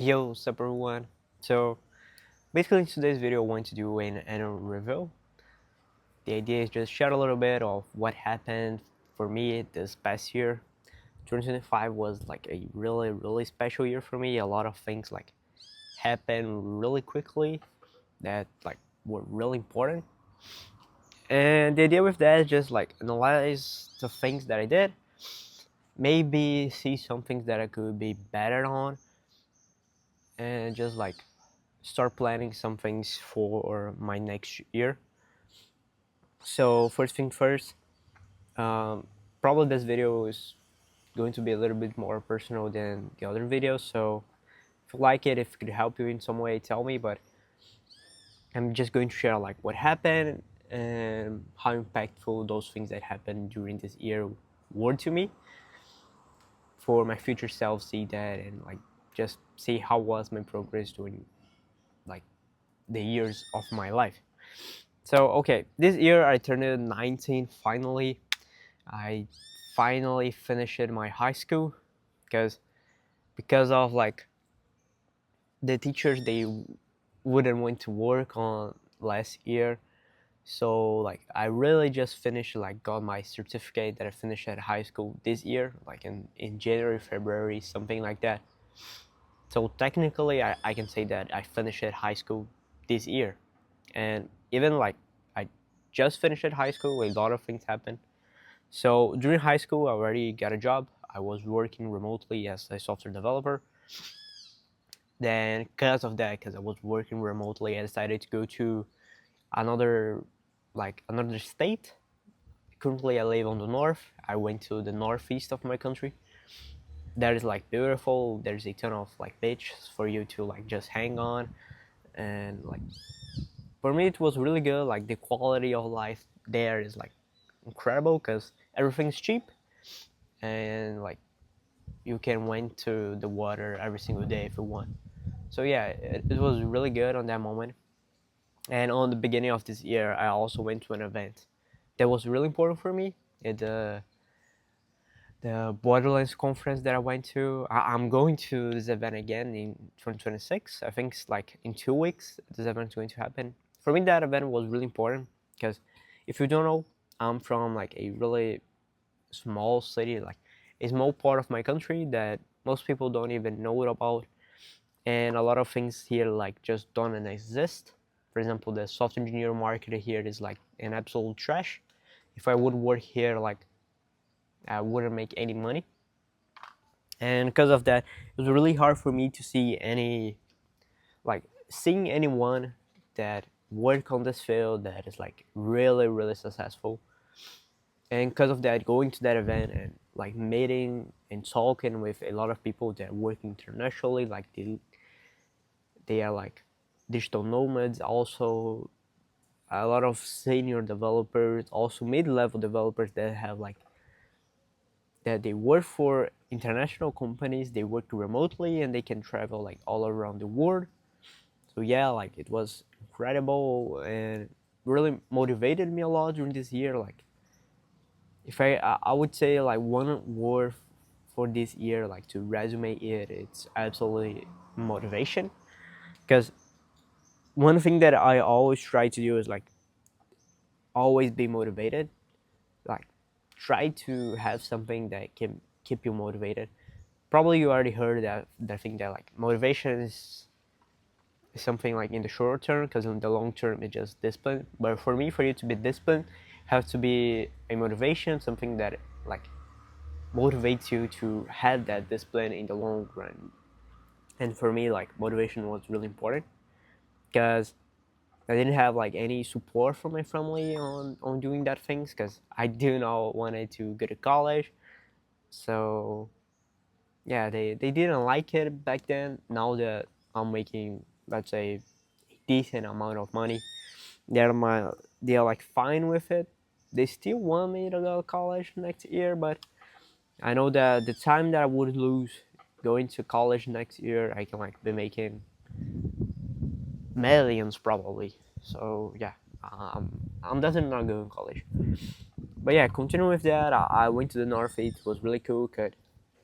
Yo, what's up everyone? So basically in today's video I want to do an annual review. The idea is just share a little bit of what happened for me this past year. 2025 was like a really special year for me. A lot of things like happened really quickly that like were really important. And the idea with that is just like analyze the things that I did, maybe see some things that I could be better on, and just like start planning some things for my next year. So first thing first, um, probably this video is going to be a little bit more personal than the other videos. So if you like it, if it could help you in some way, tell me. But I'm just going to share like what happened and how impactful those things that happened during this year were to me, for my future self see that and like just see how was my progress during like the years of my life. So okay, this year I turned 19 finally. I finally finished my high school because of like the teachers, they wouldn't want to work on last year. So like I really just finished, like got my certificate that I finished at high school this year, like in January, February, something like that. So technically I can say that I finished at high school this year. And even like I just finished at high school, a lot of things happened. So during high school, I already got a job. I was working remotely as a software developer. Then, because of that, because I was working remotely, I decided to go to another, another state. Currently, I live on the north. I went to the northeast of my country. That is like beautiful. There's a ton of like beaches for you to like just hang on, and like for me, it was really good. Like the quality of life there is like incredible because everything's cheap, and like you can went to the water every single day if you want. So yeah, it was really good on that moment. And on the beginning of this year, I also went to an event that was really important for me. The Borderlands conference that I went to. I'm going to this event again in 2026. I think it's like in 2 weeks. This event is going to happen. For me, that event was really important because if you don't know, I'm from like a really small city, like a small part of my country that most people don't even know it about, and a lot of things here like just don't exist. For example, the software engineer market here is like an absolute trash. If I would work here, like I wouldn't make any money, and because of that, it was really hard for me to see any like seeing anyone that work on this field that is like really successful. And because of that, going to that event and like meeting and talking with a lot of people that work internationally, like they are like digital nomads, also a lot of senior developers, also mid-level developers that have like that they work for international companies, they work remotely and they can travel like all around the world. So yeah, like it was incredible and really motivated me a lot during this year. Like if I would say like one word for this year, like to resume it, it's absolutely motivation. Because one thing that I always try to do is like always be motivated. Like try to have something that can keep you motivated. Probably you already heard that thing that like motivation is something like in the short term, because in the long term it's just discipline. But for me, for you to be disciplined, have to be a motivation, something that like motivates you to have that discipline in the long run. And for me, like motivation was really important because I didn't have like any support from my family on doing that things, because I do not wanted to go to college. So yeah, they didn't like it back then. Now that I'm making, let's say, a decent amount of money, they're my they're like fine with it. They still want me to go to college next year, but I know that the time that I would lose going to college next year, I can like be making millions probably. So yeah, I'm definitely not going to college. But yeah, continuing with that, I went to the Northeast. It was really cool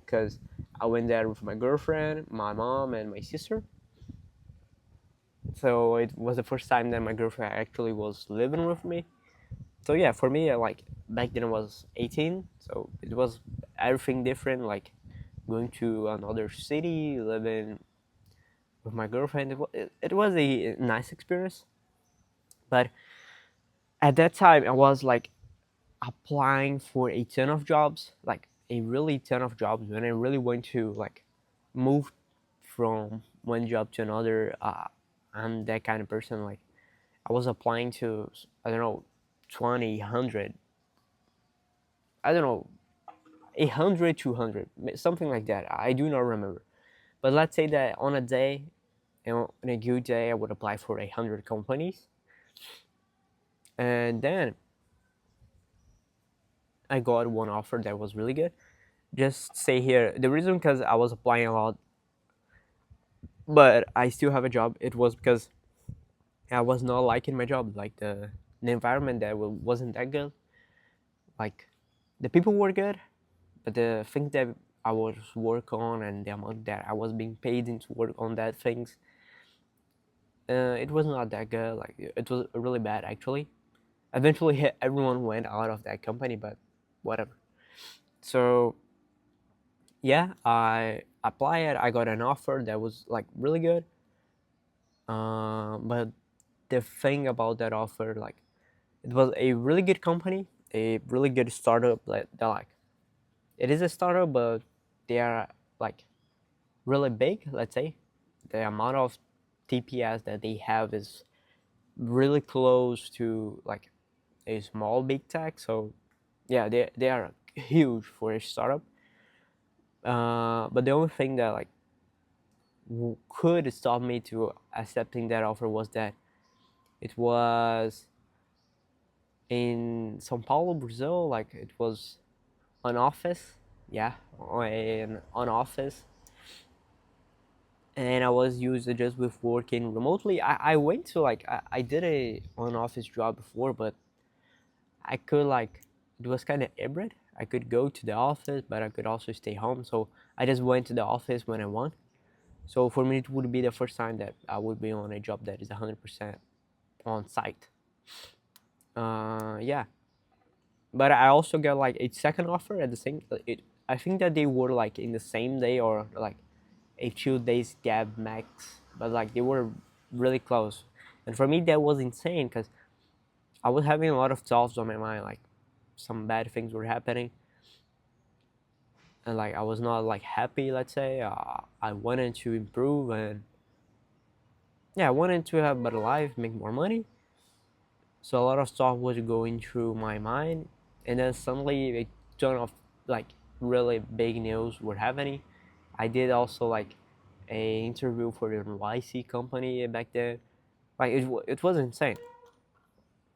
because I went there with my girlfriend, my mom, and my sister. So it was the first time that my girlfriend actually was living with me. So yeah, for me, like back then I was 18, so it was everything different. Like going to another city, living with my girlfriend. It was a nice experience, but at that time I was like applying for a ton of jobs, like a really ton of jobs. When I really want to like move from one job to another, I'm that kind of person. Like I was applying to, I don't know, 20, 100, I don't know, 100, 200, something like that. I do not remember. But let's say that on a day, on a good day, I would apply for 100 companies, and then I got one offer that was really good. Just say here the reason because I was applying a lot, but I still have a job. It was because I was not liking my job, like the environment that wasn't that good. Like the people were good, but the things that I was work on and the amount that I was being paid into work on that things, it was not that good. Like it was really bad actually. Eventually, everyone went out of that company, but whatever. So yeah, I applied. I got an offer that was like really good. But the thing about that offer, like, it was a really good company, a really good startup. Like, they're like, it is a startup, but they are like really big. Let's say the amount of TPS that they have is really close to like a small big tech. So yeah, they are huge for a startup. But the only thing that like could stop me to accepting that offer was that it was in São Paulo, Brazil. Like it was an office, yeah, an office, and I was used to just with working remotely. I went to like I did a on office job before, but I could like it was kind of hybrid. I could go to the office, but I could also stay home. So I just went to the office when I want. So for me, it would be the first time that I would be on a job that is 100% on site. Yeah, but I also got like a second offer at the same. I think that they were like in the same day or like a few days gap max, but like they were really close. And for me, that was insane because I was having a lot of thoughts on my mind, like some bad things were happening, and like I was not like happy. Let's say I wanted to improve and yeah, I wanted to have a better life, make more money. So a lot of stuff was going through my mind, and then suddenly a ton of like really big news were happening. I did also like a interview for the YC company back then. Like it was insane.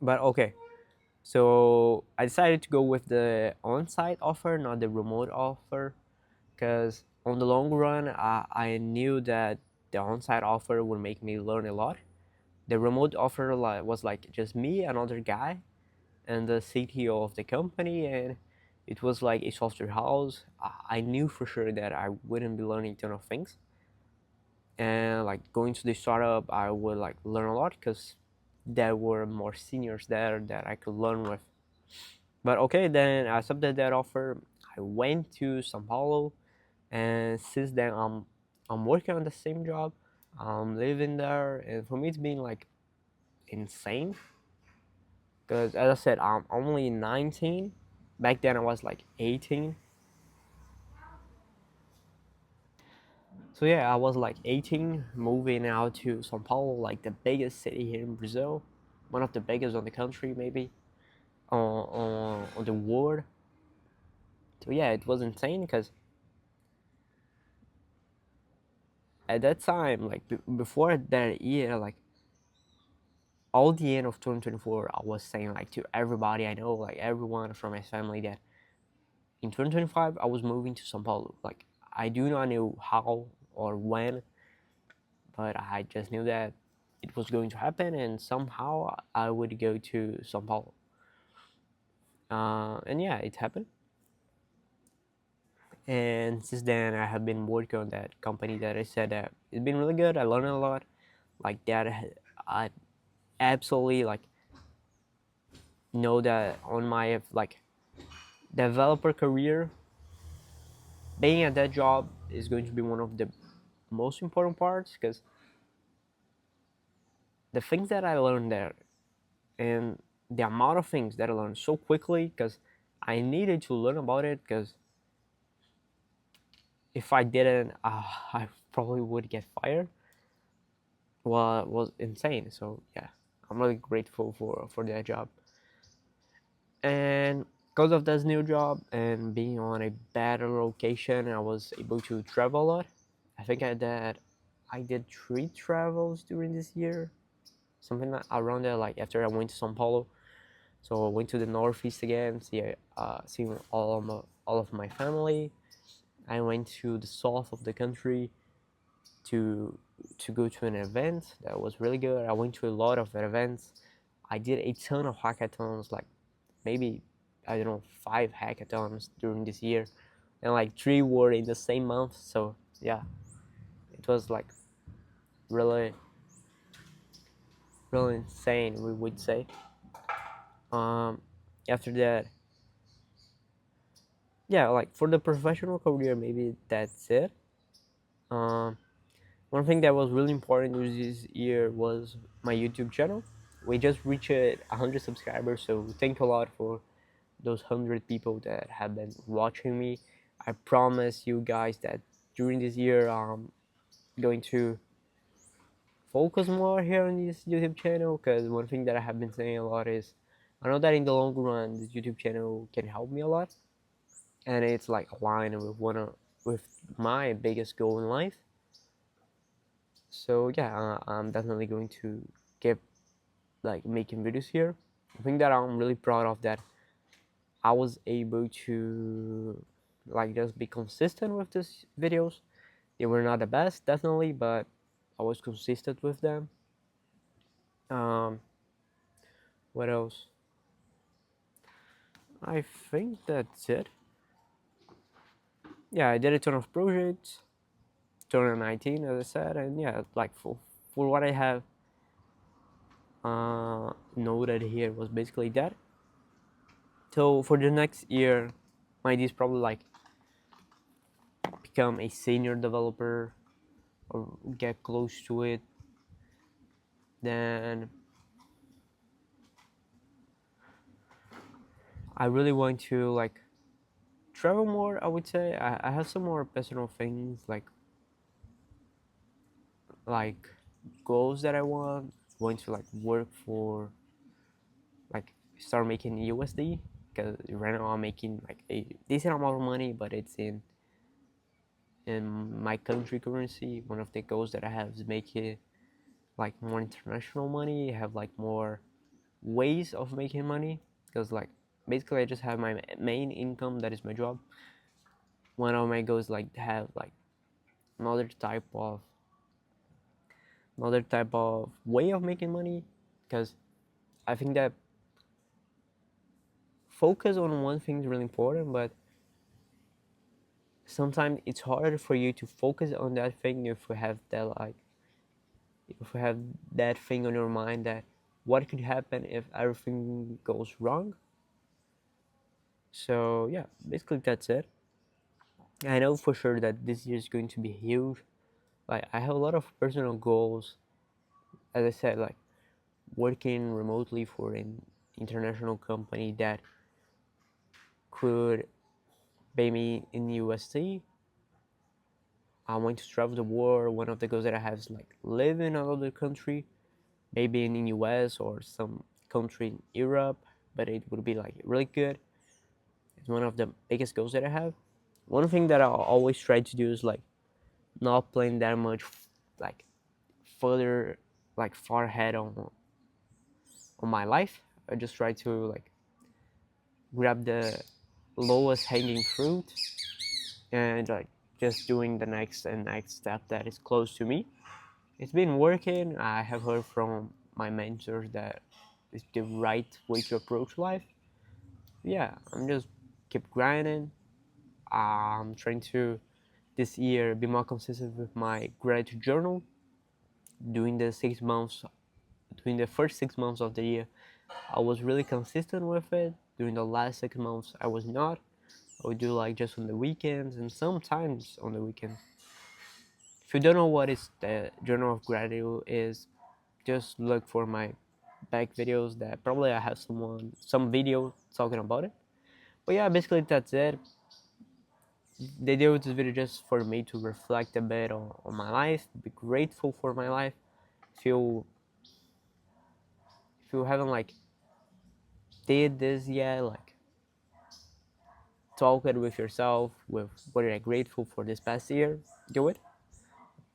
But okay, so I decided to go with the on-site offer, not the remote offer, because on the long run, I knew that the on-site offer would make me learn a lot. The remote offer was like just me, another guy, and the CTO of the company, and it was like a software house. I knew for sure that I wouldn't be learning a ton of things, and like going to the startup, I would like learn a lot because there were more seniors there that I could learn with. But okay, then I accepted that offer. I went to Sao Paulo, and since then I'm working on the same job. I'm living there, and for me it's been like insane because as I said, I'm only 19. Back then I was like 18. So yeah, I was like 18, moving out to Sao Paulo, like the biggest city here in Brazil, one of the biggest on the country, maybe on the world. So yeah, it was insane because at that time, like before that year, like all the end of 2024, I was saying like to everybody I know, like everyone from my family, that in 2025 I was moving to Sao Paulo. Like I do not know how or when, but I just knew that it was going to happen, and somehow I would go to Sao Paulo. And yeah, it happened. And since then I have been working on that company that I said that it's been really good. I learned a lot. Like that, I absolutely like know that on my like developer career, being at that job is going to be one of the most important parts, because the things that I learned there and the amount of things that I learned so quickly, because I needed to learn about it, because if I didn't, I probably would get fired. Well, it was insane. So yeah, I'm really grateful for that job. And because of this new job and being on a better location, I was able to travel a lot. I think I did 3 travels during this year, something around there. Like after I went to São Paulo, so I went to the northeast again, seeing all of my family. I went to the south of the country to to go to an event that was really good. I went to a lot of events. I did a ton of hackathons, like maybe I don't know 5 hackathons during this year, and like 3 were in the same month. So yeah, it was like really really insane, we would say. Um, After that, yeah, like for the professional career, maybe that's it. Um, One thing that was really important this year was my YouTube channel. We just reached 100 subscribers, so thank you a lot for those 100 people that have been watching me. I promise you guys that during this year I'm going to focus more here on this YouTube channel, because one thing that I have been saying a lot is I know that in the long run this YouTube channel can help me a lot, and it's like aligned with my biggest goal in life. So yeah, I'm definitely going to keep like making videos here. I think that I'm really proud of that. I was able to like just be consistent with these videos. They were not the best, definitely, but I was consistent with them. Um, what else? I think that's it. Yeah, I did a ton of projects, 2019, as I said, and yeah, like for what I have noted here was basically that. So for the next year, my idea is probably like become a senior developer or get close to it. Then I really want to like travel more, I would say. I have some more personal things like goals that I want to like work for, like start making USD, because right now I'm making like a decent amount of money, but it's in my country currency. One of the goals that I have is make it like more international money, have like more ways of making money, because like basically I just have my main income, that is my job. One of my goals like to have like another type of way of making money, because I think that focus on one thing is really important, but sometimes it's harder for you to focus on that thing if you have that thing on your mind, that what could happen if everything goes wrong. So yeah, basically that's it. I know for sure that this year is going to be huge. Like I have a lot of personal goals, as I said, like working remotely for an international company that could pay me in USD. I want to travel the world. One of the goals that I have is like live in another country, maybe in the US or some country in Europe, but it would be like really good. It's one of the biggest goals that I have. One thing that I always try to do is like not playing that much like further like far ahead on my life. I just try to like grab the lowest hanging fruit and like just doing the next and next step that is close to me. It's been working. I have heard from my mentors that it's the right way to approach life. Yeah, I'm just keep grinding, I'm trying to this year be more consistent with my gratitude journal. During the 6 months, during the first 6 months of the year, I was really consistent with it. During the last 6 months, I was not. I would do like just on the weekends and sometimes on the weekends. If you don't know what is the journal of gratitude is, just look for my back videos that probably I have some video talking about it. But yeah, basically that's it. The idea of this video just for me to reflect a bit on my life, be grateful for my life. Feel if you haven't like did this yet, like talk it with yourself with what you're grateful for this past year, do it.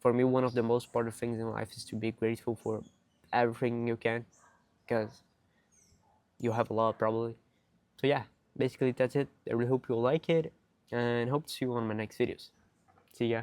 For me, one of the most important things in life is to be grateful for everything you can, because you have a lot probably. So yeah, basically that's it. I really hope you'll like it and hope to see you on my next videos. See ya.